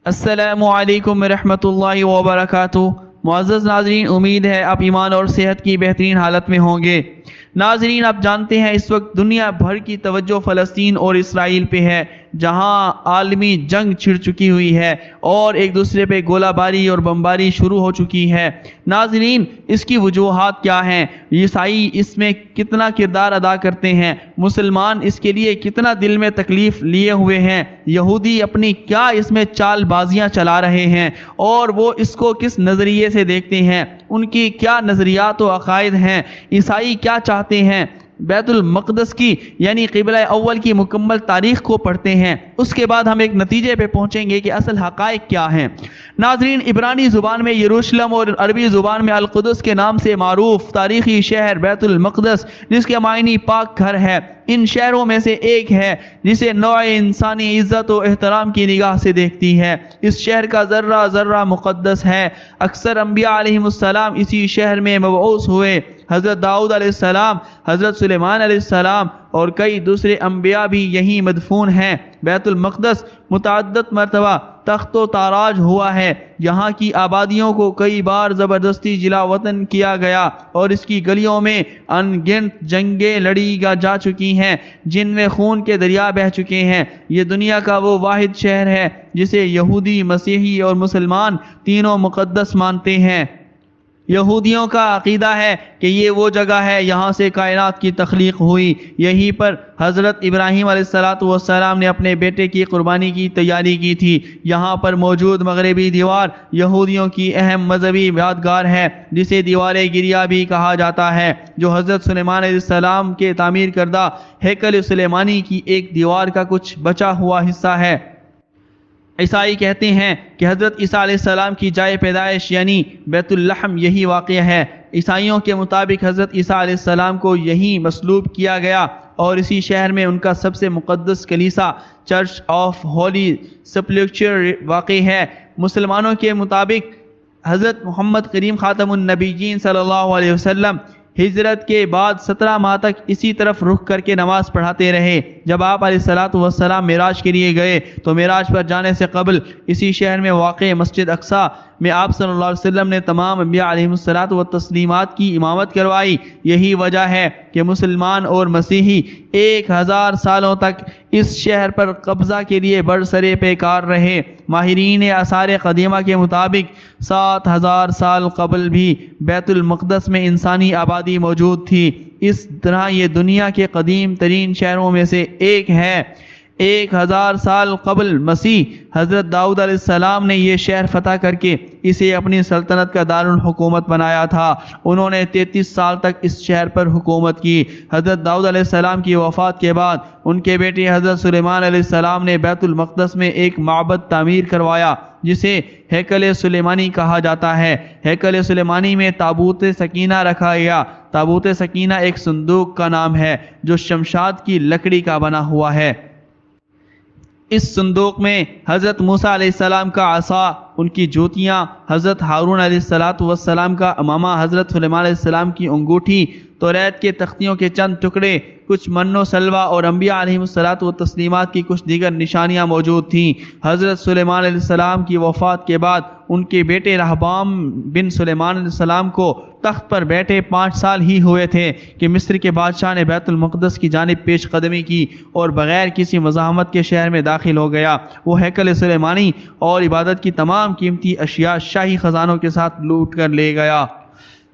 السلام علیکم ورحمۃ اللہ وبرکاتہ۔ معزز ناظرین، امید ہے آپ ایمان اور صحت کی بہترین حالت میں ہوں گے۔ ناظرین، آپ جانتے ہیں اس وقت دنیا بھر کی توجہ فلسطین اور اسرائیل پہ ہے، جہاں عالمی جنگ چھڑ چکی ہوئی ہے اور ایک دوسرے پہ گولہ باری اور بمباری شروع ہو چکی ہے۔ ناظرین، اس کی وجوہات کیا ہیں؟ عیسائی اس میں کتنا کردار ادا کرتے ہیں؟ مسلمان اس کے لیے کتنا دل میں تکلیف لیے ہوئے ہیں؟ یہودی اپنی کیا اس میں چال بازیاں چلا رہے ہیں اور وہ اس کو کس نظریے سے دیکھتے ہیں؟ ان کی کیا نظریات و عقائد ہیں؟ عیسائی کیا چاہتے ہیں؟ بیت المقدس کی یعنی قبلہ اول کی مکمل تاریخ کو پڑھتے ہیں، اس کے بعد ہم ایک نتیجے پہ پہنچیں گے کہ اصل حقائق کیا ہیں۔ ناظرین، عبرانی زبان میں یروشلم اور عربی زبان میں القدس کے نام سے معروف تاریخی شہر بیت المقدس، جس کے معنی پاک گھر ہے، ان شہروں میں سے ایک ہے جسے نوع انسانی عزت و احترام کی نگاہ سے دیکھتی ہے۔ اس شہر کا ذرہ ذرہ مقدس ہے۔ اکثر انبیاء علیہ السلام اسی شہر میں مبعوث ہوئے۔ حضرت داؤد علیہ السلام، حضرت سلیمان علیہ السلام اور کئی دوسرے انبیاء بھی یہیں مدفون ہیں۔ بیت المقدس متعدد مرتبہ تخت و تاراج ہوا ہے۔ یہاں کی آبادیوں کو کئی بار زبردستی جلا وطن کیا گیا اور اس کی گلیوں میں ان گنت جنگیں لڑی جا چکی ہیں، جن میں خون کے دریا بہہ چکے ہیں۔ یہ دنیا کا وہ واحد شہر ہے جسے یہودی، مسیحی اور مسلمان تینوں مقدس مانتے ہیں۔ یہودیوں کا عقیدہ ہے کہ یہ وہ جگہ ہے یہاں سے کائنات کی تخلیق ہوئی، یہیں پر حضرت ابراہیم علیہ السلام نے اپنے بیٹے کی قربانی کی تیاری کی تھی۔ یہاں پر موجود مغربی دیوار یہودیوں کی اہم مذہبی یادگار ہے، جسے دیوار گریا بھی کہا جاتا ہے، جو حضرت سلیمان علیہ السلام کے تعمیر کردہ ہیکل سلیمانی کی ایک دیوار کا کچھ بچا ہوا حصہ ہے۔ عیسائی کہتے ہیں کہ حضرت عیسیٰ علیہ السلام کی جائے پیدائش یعنی بیت اللحم یہی واقع ہے۔ عیسائیوں کے مطابق حضرت عیسیٰ علیہ السلام کو یہیں مصلوب کیا گیا اور اسی شہر میں ان کا سب سے مقدس کلیسا چرچ آف ہولی سپلچر واقع ہے۔ مسلمانوں کے مطابق حضرت محمد کریم خاتم النبیین صلی اللہ علیہ وسلم ہجرت کے بعد 17 ماہ تک اسی طرف رخ کر کے نماز پڑھاتے رہے۔ جب آپ علیہ السلام معراج کے لیے گئے تو معراج پر جانے سے قبل اسی شہر میں واقع مسجد اقصی میں آپ صلی اللہ علیہ وسلم نے تمام انبیاء علیہ السلام کی امامت کروائی۔ یہی وجہ ہے کہ مسلمان اور مسیحی 1000 سالوں تک اس شہر پر قبضہ کے لیے برسرے پیکار رہے۔ ماہرین آثار قدیمہ کے مطابق 7000 سال قبل بھی بیت المقدس میں انسانی آبادی موجود تھی۔ اس طرح یہ دنیا کے قدیم ترین شہروں میں سے ایک ہے۔ 1000 سال قبل مسیح حضرت داؤد علیہ السلام نے یہ شہر فتح کر کے اسے اپنی سلطنت کا دارالحکومت بنایا تھا۔ انہوں نے 33 سال تک اس شہر پر حکومت کی۔ حضرت داؤد علیہ السلام کی وفات کے بعد ان کے بیٹے حضرت سلیمان علیہ السلام نے بیت المقدس میں ایک معبد تعمیر کروایا جسے ہیکل سلیمانی کہا جاتا ہے۔ ہیکل سلیمانی میں تابوت سکینہ رکھا گیا۔ تابوت سکینہ ایک صندوق کا نام ہے جو شمشاد کی لکڑی کا بنا ہوا ہے۔ اس صندوق میں حضرت موسیٰ علیہ السلام کا عصا، ان کی جوتیاں، حضرت ہارون علیہ السلام کا امامہ، حضرت سلیمان علیہ السلام کی انگوٹھی، توریت کے تختیوں کے چند ٹکڑے، کچھ من و سلوہ اور انبیاء علیہ السلام کی کچھ دیگر نشانیاں موجود تھیں۔ حضرت سلیمان علیہ السلام کی وفات کے بعد ان کے بیٹے رہبام بن سلیمان علیہ السلام کو تخت پر بیٹھے 5 سال ہی ہوئے تھے کہ مصر کے بادشاہ نے بیت المقدس کی جانب پیش قدمی کی اور بغیر کسی مزاحمت کے شہر میں داخل ہو گیا۔ وہ ہیکل سلیمانی اور عبادت کی تمام قیمتی اشیاء شاہی خزانوں کے ساتھ لوٹ کر لے گیا۔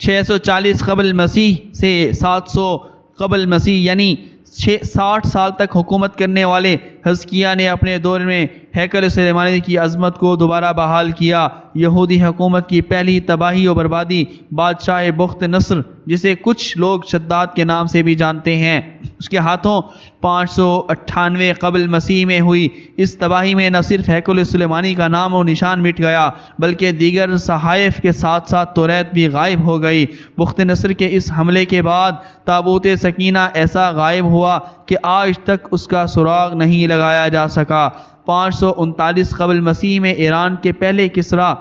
640 قبل مسیح سے 700 قبل مسیح یعنی 60 سال تک حکومت کرنے والے حزقیہ نے اپنے دور میں ہیکل سلیمانی کی عظمت کو دوبارہ بحال کیا۔ یہودی حکومت کی پہلی تباہی و بربادی بادشاہ بخت نصر، جسے کچھ لوگ شداد کے نام سے بھی جانتے ہیں، اس کے ہاتھوں 598 قبل مسیح میں ہوئی۔ اس تباہی میں نہ صرف ہیکل سلیمانی کا نام و نشان مٹ گیا بلکہ دیگر صحائف کے ساتھ ساتھ توریت بھی غائب ہو گئی۔ بخت نصر کے اس حملے کے بعد تابوت سکینہ ایسا غائب ہوا کہ آج تک اس کا سراغ نہیں لگایا جا سکا۔ 539 قبل مسیح میں ایران کے پہلے کسریٰ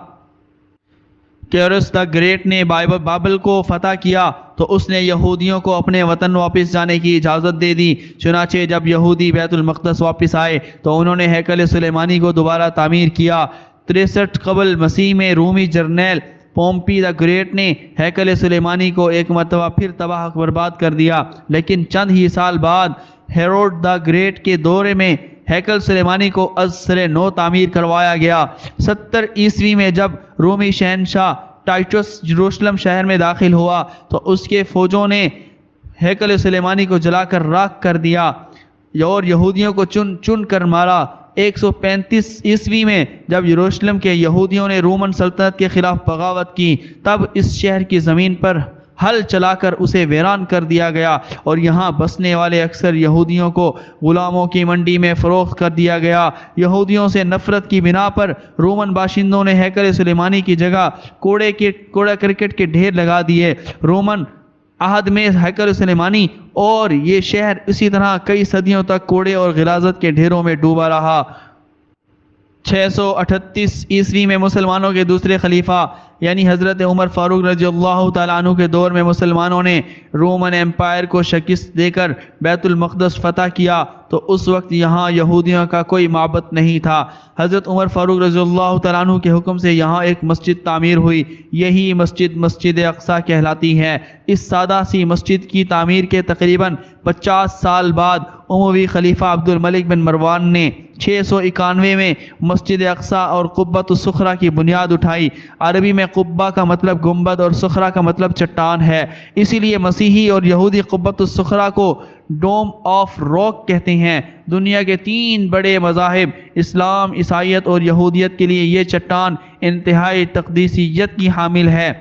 کیروس دا گریٹ نے بابل کو فتح کیا تو اس نے یہودیوں کو اپنے وطن واپس جانے کی اجازت دے دی۔ چنانچہ جب یہودی بیت المقدس واپس آئے تو انہوں نے ہیکل سلیمانی کو دوبارہ تعمیر کیا۔ 63 قبل مسیح میں رومی جرنیل پومپی دا گریٹ نے ہیکل سلیمانی کو ایک مرتبہ پھر تباہ برباد کر دیا، لیکن چند ہی سال بعد ہیروڈ دا گریٹ کے دورے میں ہیکل سلیمانی کو از سر نو تعمیر کروایا گیا۔ 70 عیسوی میں جب رومی شہنشاہ ٹائٹس یروشلم شہر میں داخل ہوا تو اس کے فوجوں نے ہیکل سلیمانی کو جلا کر راکھ کر دیا اور یہودیوں کو چن چن کر مارا۔ 135 عیسوی میں جب یروشلم کے یہودیوں نے رومن سلطنت کے خلاف بغاوت کی، تب اس شہر کی زمین پر ہل چلا کر اسے ویران کر دیا گیا اور یہاں بسنے والے اکثر یہودیوں کو غلاموں کی منڈی میں فروخت کر دیا گیا۔ یہودیوں سے نفرت کی بنا پر رومن باشندوں نے ہیکل سلیمانی کی جگہ کوڑا کرکٹ کے ڈھیر لگا دیے۔ رومن عہد میں ہیکل سلیمانی اور یہ شہر اسی طرح کئی صدیوں تک کوڑے اور غلاظت کے ڈھیروں میں ڈوبا رہا۔ 638 عیسوی میں مسلمانوں کے دوسرے خلیفہ یعنی حضرت عمر فاروق رضی اللہ تعالیٰ عنہ کے دور میں مسلمانوں نے رومن امپائر کو شکست دے کر بیت المقدس فتح کیا تو اس وقت یہاں یہودیوں کا کوئی معبد نہیں تھا۔ حضرت عمر فاروق رضی اللہ تعالیٰ عنہ کے حکم سے یہاں ایک مسجد تعمیر ہوئی، یہی مسجد مسجد اقصیٰ کہلاتی ہے۔ اس سادہ سی مسجد کی تعمیر کے تقریباً 50 سال بعد اموی خلیفہ عبد الملک بن مروان نے 691 میں مسجد اقصیٰ اور قبۃ الصخرہ کی بنیاد اٹھائی۔ عربی میں قبہ کا مطلب گنبد اور صخرہ کا مطلب چٹان ہے، اسی لیے مسیحی اور یہودی قبۃ الصخرہ کو ڈوم آف راک کہتے ہیں۔ دنیا کے 3 بڑے مذاہب اسلام، عیسائیت اور یہودیت کے لیے یہ چٹان انتہائی تقدیسیت کی حامل ہے۔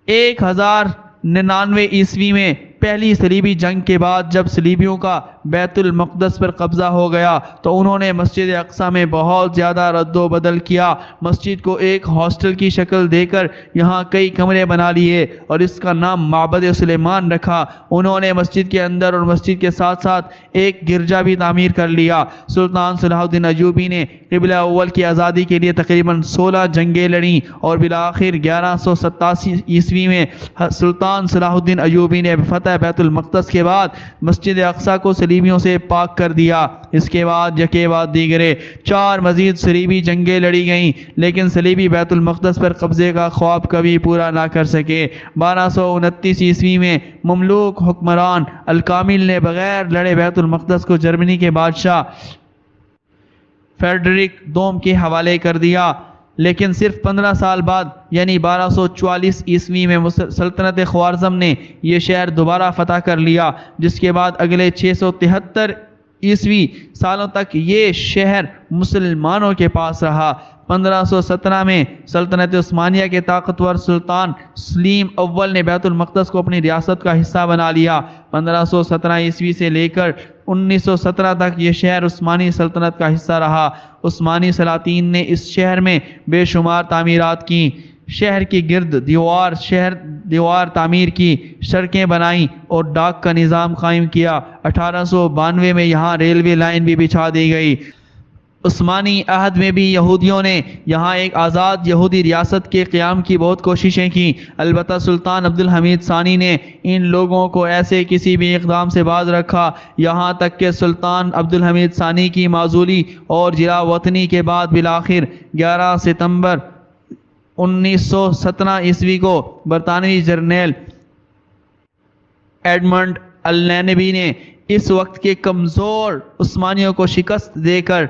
1099 عیسوی میں پہلی صلیبی جنگ کے بعد جب صلیبیوں کا بیت المقدس پر قبضہ ہو گیا تو انہوں نے مسجد اقصیٰ میں بہت زیادہ رد و بدل کیا۔ مسجد کو ایک ہاسٹل کی شکل دے کر یہاں کئی کمرے بنا لیے اور اس کا نام معبد سلیمان رکھا۔ انہوں نے مسجد کے اندر اور مسجد کے ساتھ ساتھ ایک گرجا بھی تعمیر کر لیا۔ سلطان صلاح الدین ایوبی نے قبلہ اول کی آزادی کے لیے تقریباً 16 جنگیں لڑیں اور بالآخر 1187 عیسوی میں سلطان صلاح الدین ایوبی نے فتح بیت المقدس کے بعد مسجد اقصیٰ کو صلیبیوں سے پاک کر دیا۔ اس کے بعد یکے بعد دیگرے 4 مزید صلیبی جنگیں لڑی گئیں، لیکن صلیبی بیت المقدس پر قبضے کا خواب کبھی پورا نہ کر سکے۔ 1229 عیسوی میں مملوک حکمران الکامل نے بغیر لڑے بیت المقدس کو جرمنی کے بادشاہ فریڈرک دوم کے حوالے کر دیا، لیکن صرف 15 سال بعد یعنی 1244 عیسوی میں سلطنت خوارزم نے یہ شہر دوبارہ فتح کر لیا، جس کے بعد اگلے 673 عیسوی سالوں تک یہ شہر مسلمانوں کے پاس رہا۔ 1517 میں سلطنت عثمانیہ کے طاقتور سلطان سلیم اول نے بیت المقدس کو اپنی ریاست کا حصہ بنا لیا۔ 1517 عیسوی سے لے کر 1917 تک یہ شہر عثمانی سلطنت کا حصہ رہا۔ عثمانی سلاطین نے اس شہر میں بے شمار تعمیرات کیں، شہر کی گرد دیوار تعمیر کی، سڑکیں بنائیں اور ڈاک کا نظام قائم کیا۔ 1892 میں یہاں ریلوے لائن بھی بچھا دی گئی۔ عثمانی عہد میں بھی یہودیوں نے یہاں ایک آزاد یہودی ریاست کے قیام کی بہت کوششیں کیں، البتہ سلطان عبد الحمید ثانی نے ان لوگوں کو ایسے کسی بھی اقدام سے باز رکھا، یہاں تک کہ سلطان عبد الحمید ثانی کی معزولی اور جلا وطنی کے بعد بالآخر 11 ستمبر 1917 عیسوی کو برطانوی جرنیل ایڈمنڈ النینبی نے اس وقت کے کمزور عثمانیوں کو شکست دے کر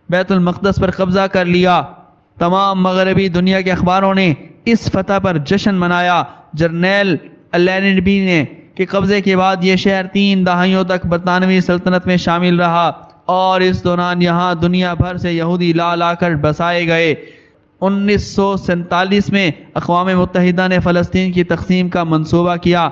بیت المقدس پر قبضہ کر لیا۔ تمام مغربی دنیا کے اخباروں نے اس فتح پر جشن منایا۔ جرنیل النینبی نے کے قبضے کے بعد یہ شہر 3 دہائیوں تک برطانوی سلطنت میں شامل رہا اور اس دوران یہاں دنیا بھر سے یہودی لا کر بسائے گئے۔ 1947 میں اقوام متحدہ نے فلسطین کی تقسیم کا منصوبہ کیا،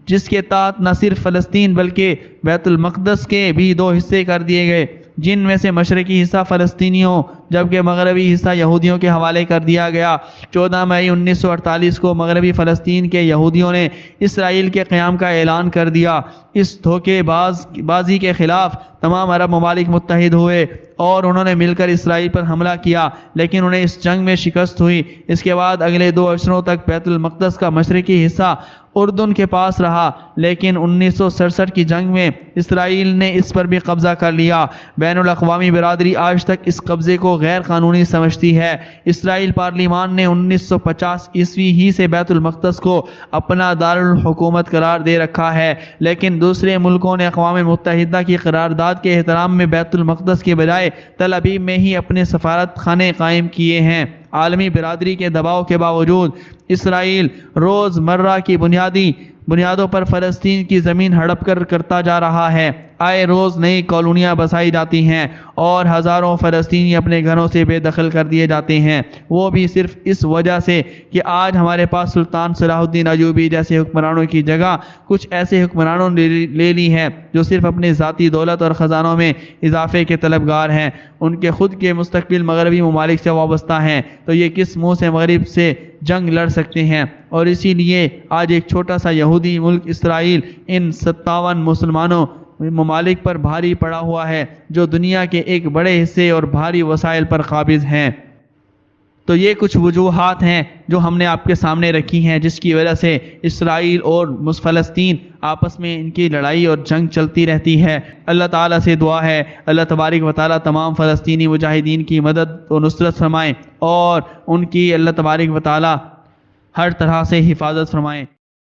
جس کے تحت نہ صرف فلسطین بلکہ بیت المقدس کے بھی 2 حصے کر دیے گئے، جن میں سے مشرقی حصہ فلسطینیوں جبکہ مغربی حصہ یہودیوں کے حوالے کر دیا گیا۔ 14 مئی 1948 کو مغربی فلسطین کے یہودیوں نے اسرائیل کے قیام کا اعلان کر دیا۔ اس دھوکے بازی کے خلاف تمام عرب ممالک متحد ہوئے اور انہوں نے مل کر اسرائیل پر حملہ کیا، لیکن انہیں اس جنگ میں شکست ہوئی۔ اس کے بعد اگلے 2 عشروں تک بیت المقدس کا مشرقی حصہ اردن کے پاس رہا، لیکن 1967 کی جنگ میں اسرائیل نے اس پر بھی قبضہ کر لیا۔ بین الاقوامی برادری آج تک اس قبضے کو غیر قانونی سمجھتی ہے۔ اسرائیل پارلیمان نے 1950 عیسوی ہی سے بیت المقدس کو اپنا دارالحکومت قرار دے رکھا ہے، لیکن دوسرے ملکوں نے اقوام متحدہ کی قرارداد کے احترام میں بیت المقدس کے بجائے تل ابیب میں ہی اپنے سفارت خانے قائم کیے ہیں۔ عالمی برادری کے دباؤ کے باوجود اسرائیل روز مرہ کی بنیادوں پر فلسطین کی زمین ہڑپ کرتا جا رہا ہے۔ آئے روز نئی کالونیاں بسائی جاتی ہیں اور ہزاروں فلسطینی اپنے گھروں سے بے دخل کر دیے جاتے ہیں، وہ بھی صرف اس وجہ سے کہ آج ہمارے پاس سلطان صلاح الدین ایوبی جیسے حکمرانوں کی جگہ کچھ ایسے حکمرانوں نے لے لی ہے جو صرف اپنے ذاتی دولت اور خزانوں میں اضافے کے طلبگار ہیں۔ ان کے خود کے مستقبل مغربی ممالک سے وابستہ ہیں، تو یہ کس منہ سے مغرب سے جنگ لڑ سکتے ہیں؟ اور اسی لیے آج ایک چھوٹا سا یہودی ملک اسرائیل ان 57 مسلمانوں ممالک پر بھاری پڑا ہوا ہے جو دنیا کے ایک بڑے حصے اور بھاری وسائل پر قابض ہیں۔ تو یہ کچھ وجوہات ہیں جو ہم نے آپ کے سامنے رکھی ہیں جس کی وجہ سے اسرائیل اور فلسطین آپس میں ان کی لڑائی اور جنگ چلتی رہتی ہے۔ اللہ تعالیٰ سے دعا ہے اللہ تبارک و تعالیٰ تمام فلسطینی مجاہدین کی مدد و نصرت فرمائیں اور ان کی اللہ تبارک و تعالیٰ ہر طرح سے حفاظت فرمائیں۔